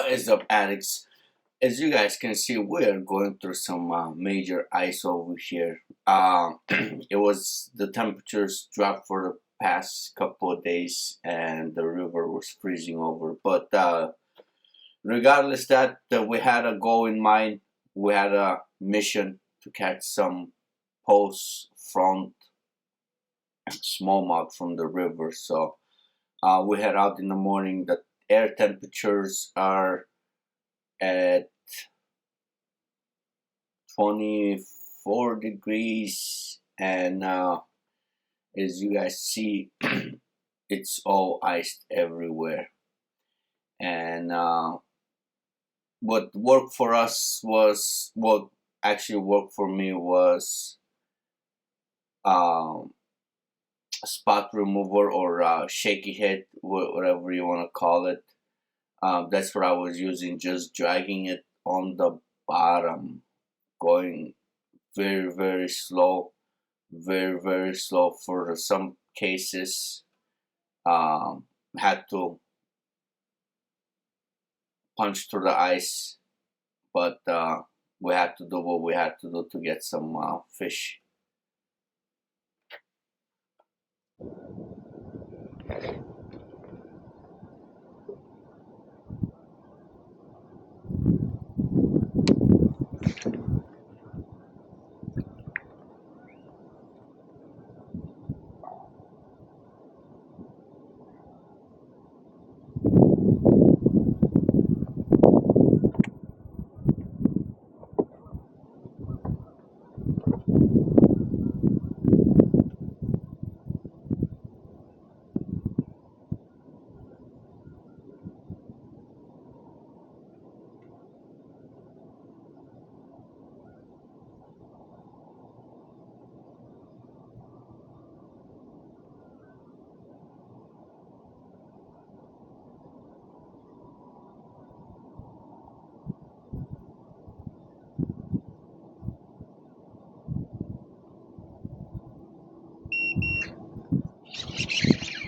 What is up, addicts? As you guys can see, we are going through some major ice over here. It was the temperatures dropped for the past couple of days, and the river was freezing over. But regardless that we had a goal in mind, we had a mission to catch some post front smallmouth from the river. So we head out in the morning. The air temperatures are at 24 degrees, and as you guys see, it's all iced everywhere. And what worked for us was, what actually worked for me was um, spot remover or shaky head, whatever you want to call it. That's what I was using, just dragging it on the bottom, going very slow, very slow. For some cases, had to punch through the ice, but we had to do what we had to do to get some fish.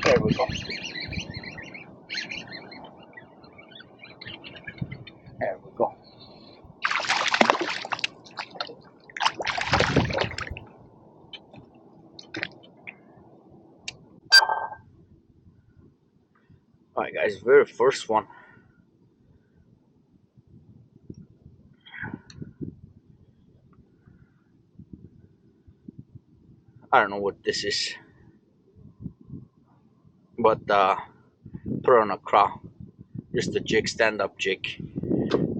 There we go. There we go. Alright guys, very first one. I don't know what this is, but put on a craw. Just a jig, stand-up jig.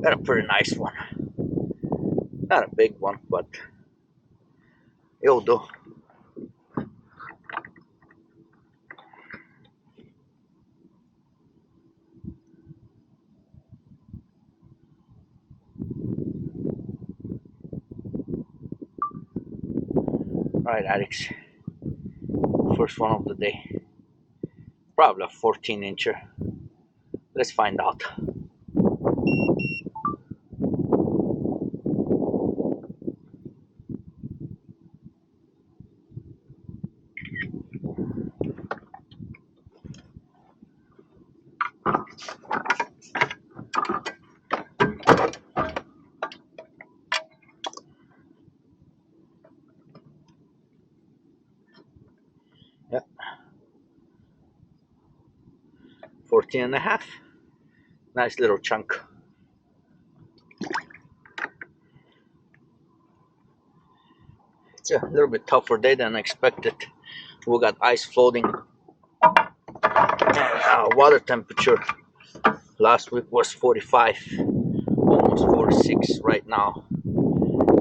Got a pretty nice one. Not a big one, but it'll do. Alright, addicts. First one of the day. Probably a 14-incher. Let's find out. Yep. 14 and a half. Nice little chunk. It's a little bit tougher day than expected. We got ice floating. Water temperature last week was 45, almost 46. Right now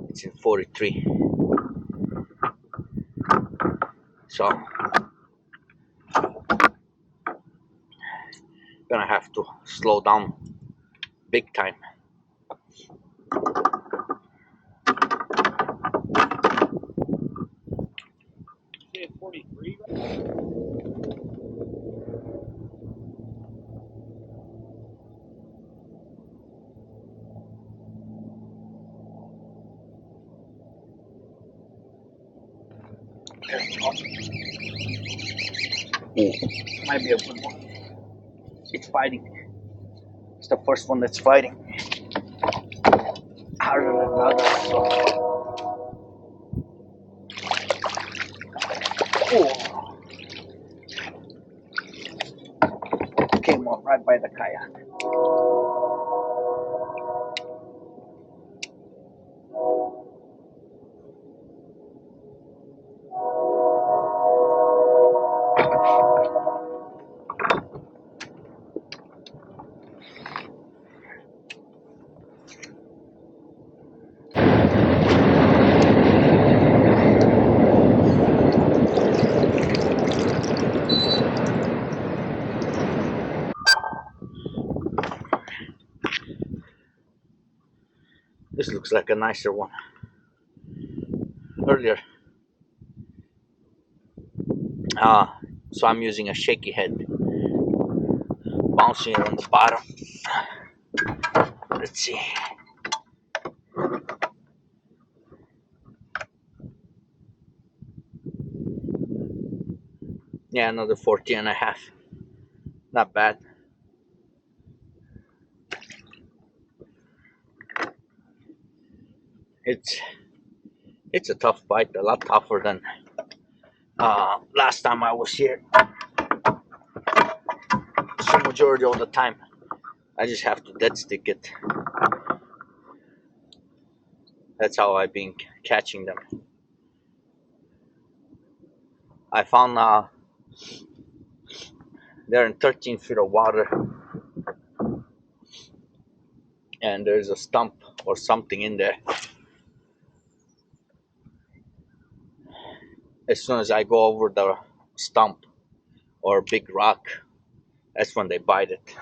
it's in 43. So gonna have to slow down big time. Say 43. Ooh, might be a good one. It's fighting. It's the first one that's fighting harder than the other. So, came up right by the kayak. This looks like a nicer one. Earlier, so I'm using a shaky head, bouncing it on the bottom. Let's see. Yeah, another 14 and a half. Not bad. It's it's a tough bite, a lot tougher than last time I was here. So majority of the time, I just have to dead stick it. That's how I've been catching them. I found they're in 13 feet of water, and there's a stump or something in there. As soon as I go over the stump or big rock, that's when they bite it.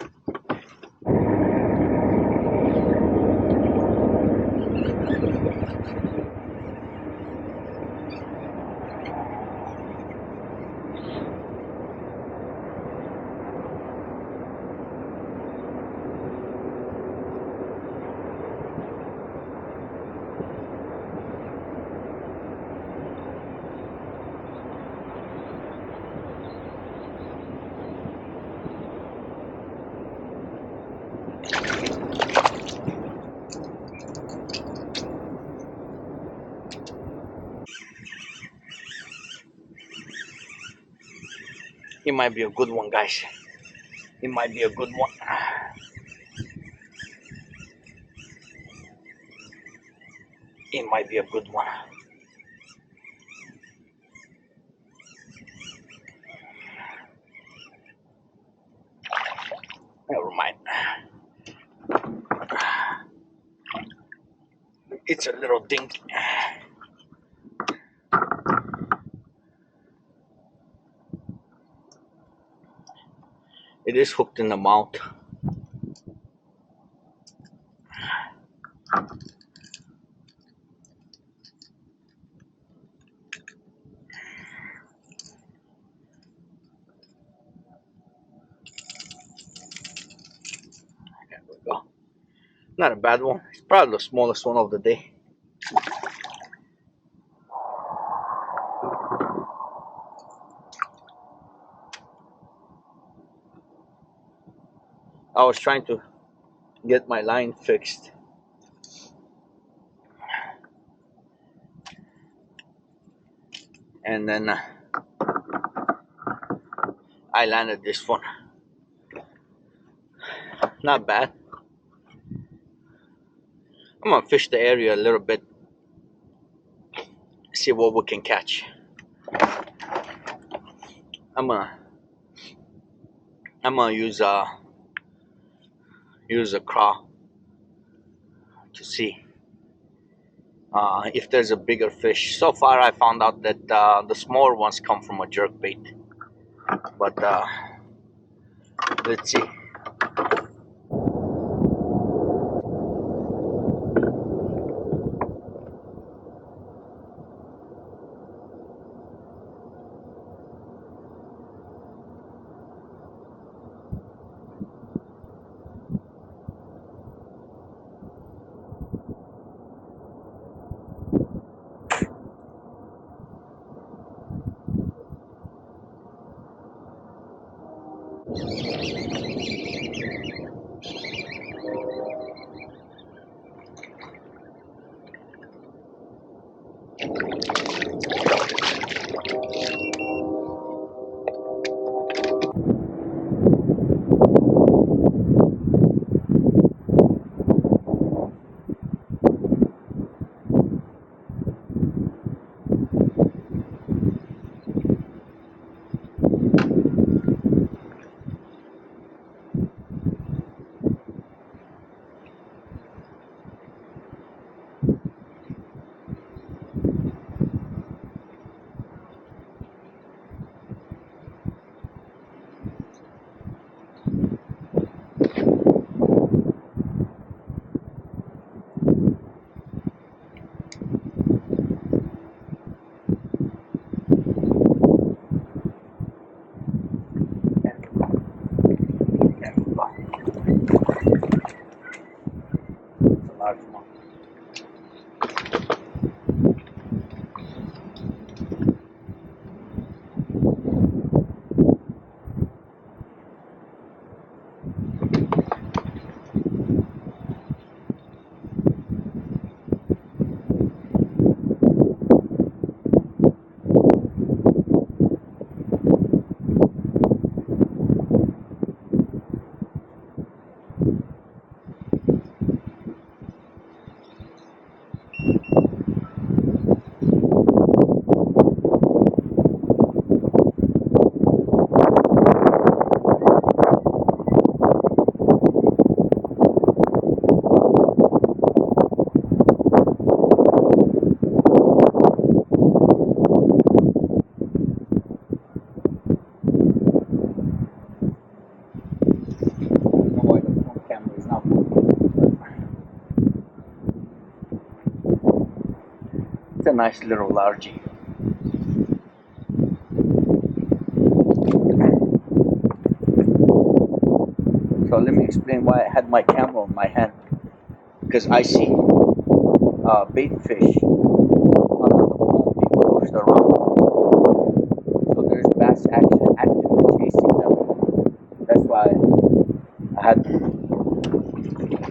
It might be a good one, guys. It might be a good one. It might be a good one. Never mind. It's a little dinky. It is hooked in the mouth. There we go. Not a bad one. It's probably the smallest one of the day. I was trying to get my line fixed, and then I landed this one. Not bad. I'm gonna fish the area a little bit, see what we can catch. I'm gonna I'm gonna use a craw to see if there's a bigger fish. So far, I found out that the smaller ones come from a jerk bait, but let's see. It's a nice little largie. So let me explain why I had my camera in my hand. Because I see bait fish under the foam being pushed around. So there's bass actually actively chasing them. That's why I had.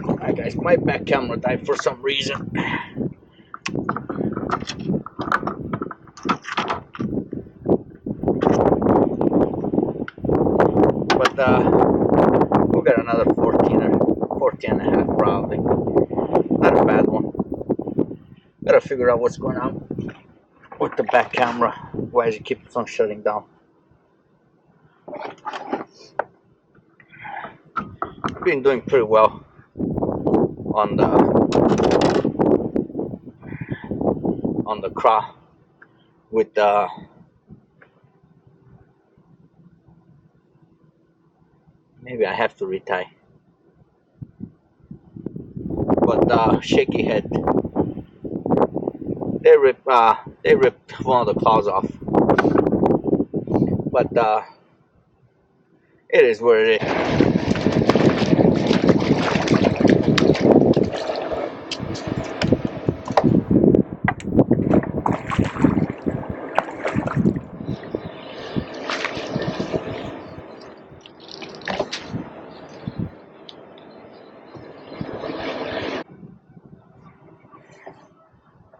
Alright guys, my back camera died for some reason. But we'll get another 14 or 14 and a half probably. Not a bad one. Gotta figure out what's going on with the back camera. Why does it keep on shutting down? Been doing pretty well on the craw with maybe I have to retie. But shaky head. They ripped one of the claws off. But it is what it is.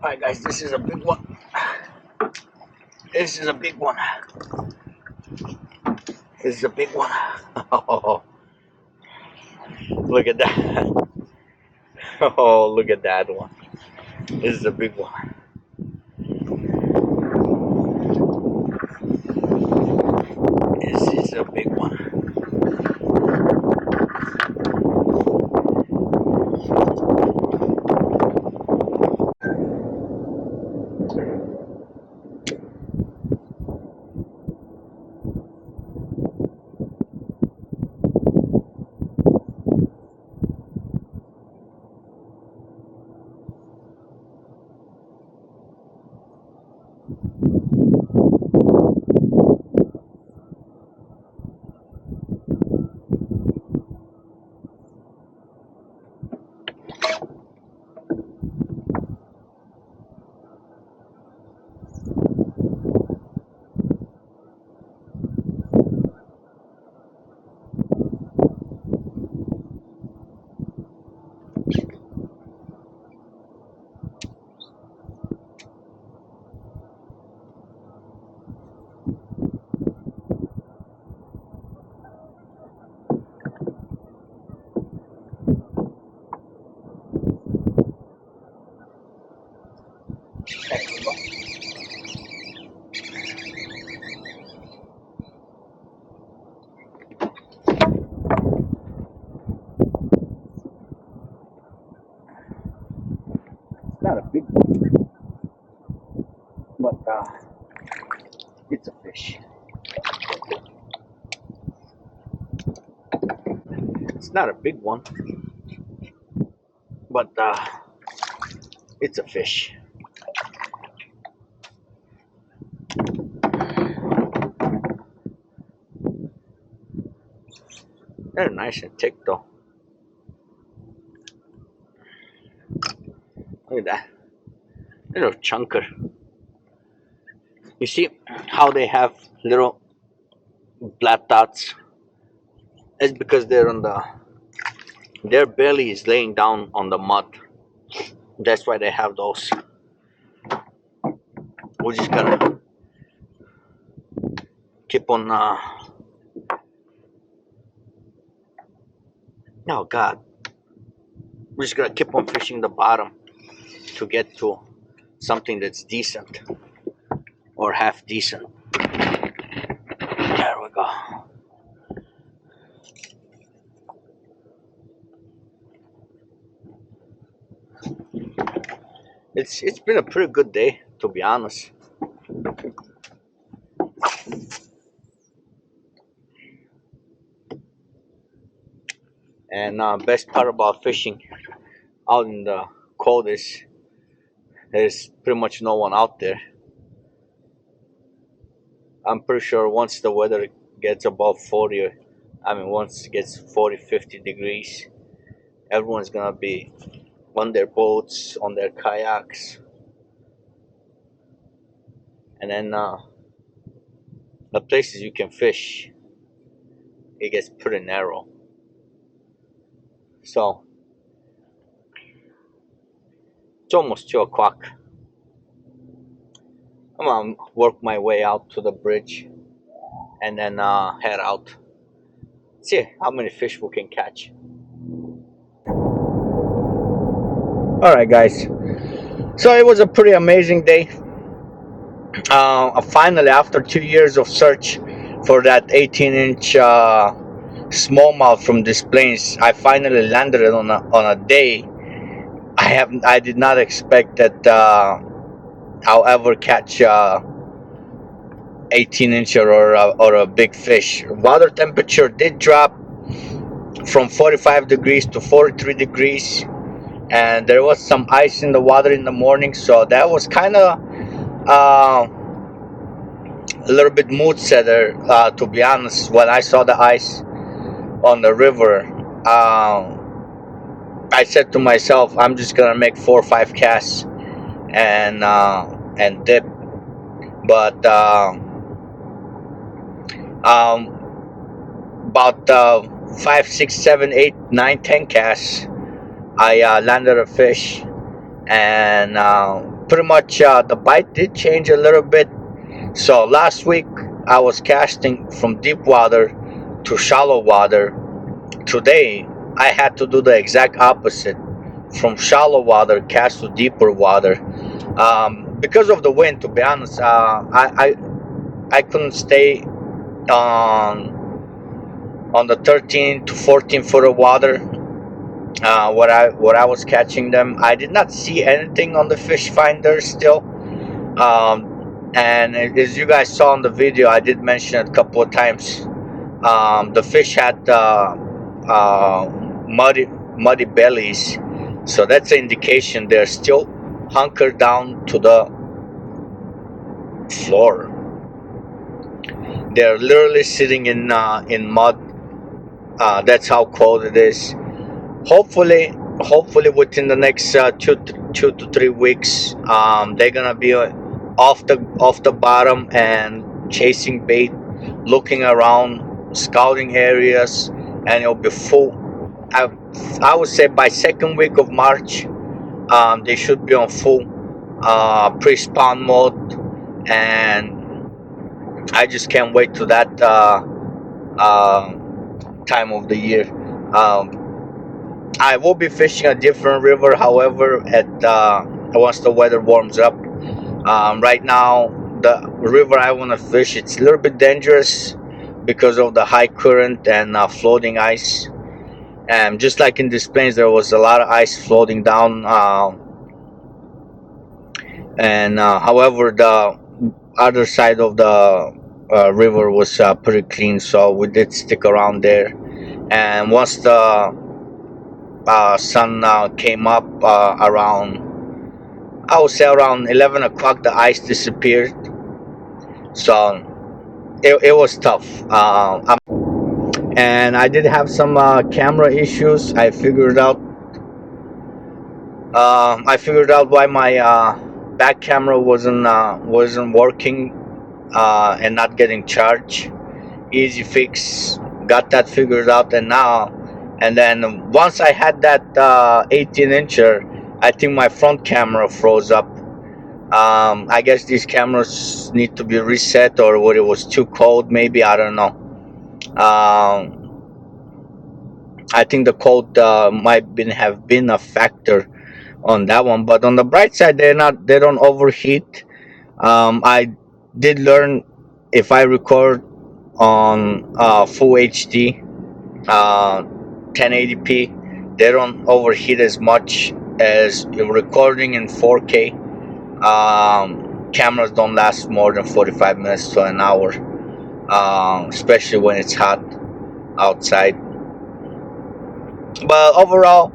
Alright guys, this is a big one. This is a big one. This is a big one. Oh, look at that. Oh, look at that one. This is a big one. This is a big one. It's not a big one, but it's a fish. It's not a big one, but it's a fish. They're nice and thick though. Look at that. Little chunker. You see how they have little black dots? It's because they're on their belly is laying down on the mud. That's why they have those. We just gotta keep on. Oh God, we're just gonna keep on fishing the bottom to get to something that's decent or half decent. There we go. It's been a pretty good day, to be honest. And best part about fishing out in the cold is There's pretty much no one out there. I'm pretty sure once the weather gets above 40, I mean, once it gets 40, 50 degrees, everyone's gonna be on their boats, on their kayaks, and then the places you can fish, it gets pretty narrow. So it's almost 2 o'clock. I'm gonna work my way out to the bridge and then head out. See how many fish we can catch. All right, guys. So it was a pretty amazing day. Finally, after 2 years of search for that 18-inch smallmouth from Des Plaines, I finally landed it on a day. I did not expect that I'll ever catch 18-incher or a big fish. Water temperature did drop from 45 degrees to 43 degrees, and there was some ice in the water in the morning, so that was kind of a little bit mood setter, to be honest. When I saw the ice on the river, I said to myself, I'm just gonna make 4 or 5 casts and dip. But about 5, 6, 7, 8, 9, 10 casts, I landed a fish, and pretty much the bite did change a little bit. So last week I was casting from deep water to shallow water. Today I had to do the exact opposite, from shallow water cast to deeper water. Because of the wind, to be honest, I couldn't stay on the 13 to 14 foot of water. What I was catching them, I did not see anything on the fish finder still. And as you guys saw in the video, I did mention it a couple of times. The fish had muddy bellies, so that's an indication they're still hunkered down to the floor. They're literally sitting in mud. That's how cold it is. Hopefully within the next 2 to 3 weeks, they're gonna be off the bottom and chasing bait, looking around, scouting areas, and it'll be full. I would say by second week of March, they should be on full pre-spawn mode, and I just can't wait to that time of the year. I will be fishing a different river, however, at once the weather warms up. Right now, the river I want to fish, it's a little bit dangerous because of the high current and floating ice. And just like in Des Plaines, there was a lot of ice floating down. However, the other side of the river was pretty clean, so we did stick around there. And once the sun came up around, I would say around 11 o'clock, the ice disappeared. So it was tough. And I did have some camera issues. I figured out why my back camera wasn't working and not getting charged. Easy fix. Got that figured out, and then once I had that 18-incher, I think my front camera froze up. I guess these cameras need to be reset, or what, it was too cold, maybe, I don't know. I think the cold might have been a factor on that one, but on the bright side, they don't overheat. I did learn, if I record on full HD, 1080p, they don't overheat as much as recording in 4K. Cameras don't last more than 45 minutes to an hour, especially when it's hot outside. But overall,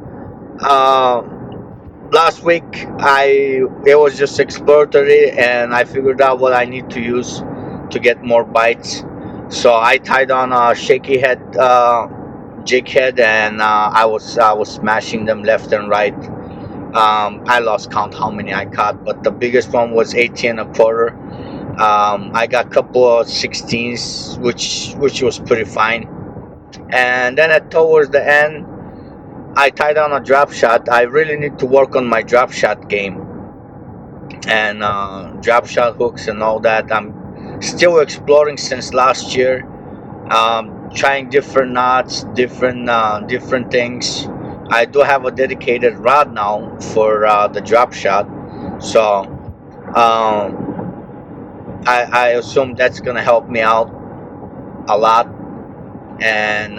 last week it was just exploratory, and I figured out what I need to use to get more bites. So I tied on a shaky head jig head, and I was smashing them left and right. I lost count how many I caught, but the biggest one was 18 and a quarter. I got a couple of 16s, which was pretty fine. And then towards the end, I tied on a drop shot. I really need to work on my drop shot game and drop shot hooks and all that. I'm still exploring since last year, trying different knots, different things. I do have a dedicated rod now for the drop shot, so I assume that's gonna help me out a lot, and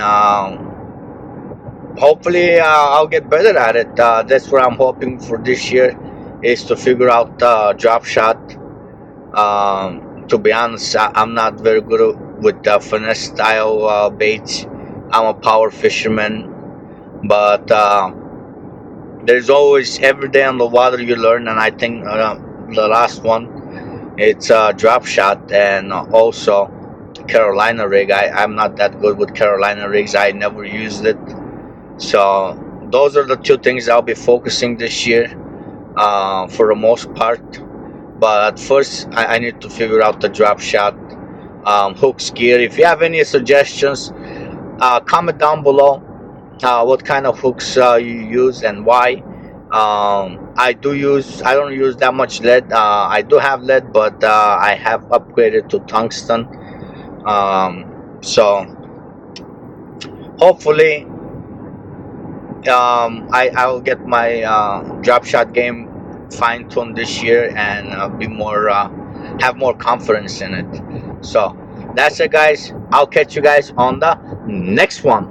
hopefully I'll get better at it. That's what I'm hoping for this year, is to figure out drop shot. To be honest, I'm not very good with finesse style baits. I'm a power fisherman, but there's always, every day on the water you learn, and I think the last one, it's drop shot, and also Carolina rig. I'm not that good with Carolina rigs. I never used it. So those are the two things I'll be focusing this year for the most part. But first, I need to figure out the drop shot hooks gear. If you have any suggestions, comment down below what kind of hooks you use and why. I don't use that much lead. I do have lead, but I have upgraded to tungsten. So hopefully I will get my drop shot game fine tuned this year, and be more have more confidence in it. So that's it, guys. I'll catch you guys on the next one.